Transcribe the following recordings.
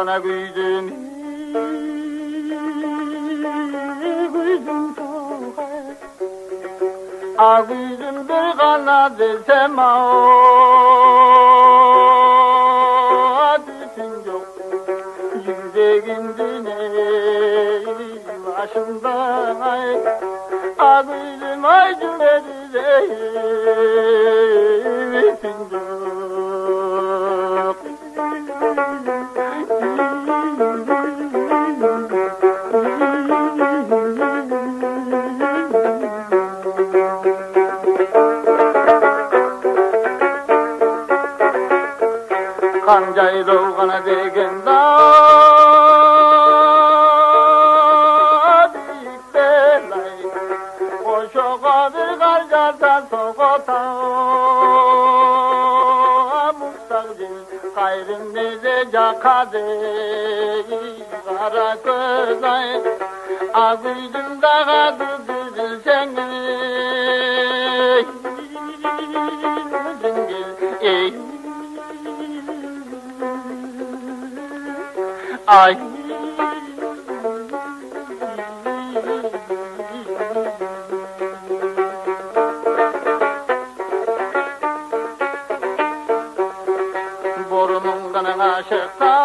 bana güydün Güydün bir kanadı sema Düşün yok yüreğimdin başımdan Güydüm ay cümledi düşün yok Kancayı doğana degen da büyük belay Koşoğa bir karcardan sokota Muhtarcın kayrın neze cakadı Kara kızay Ağıydın dağa düzül seni Ay borunun kanına aşıktan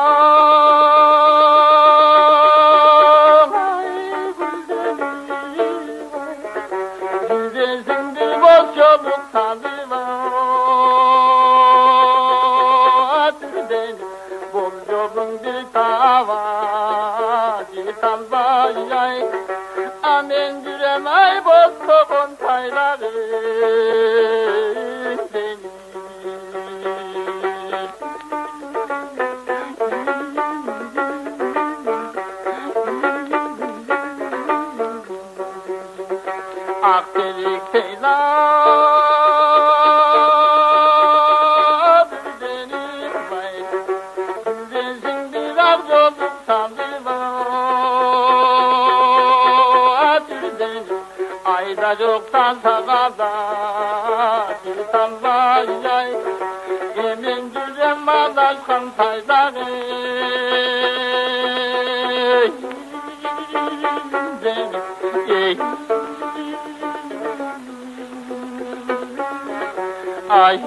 Yüreğin bir boz çabuk salıva Türden boz yolun bir tava Citalbayay Amen düremay boz kokon tayları Akdelik teyla Bürdeni vay Yüreğin bir avcoluk salıva Türden ayda çoktan sakada Citan vay Emin cürem alaşkan tayları Ay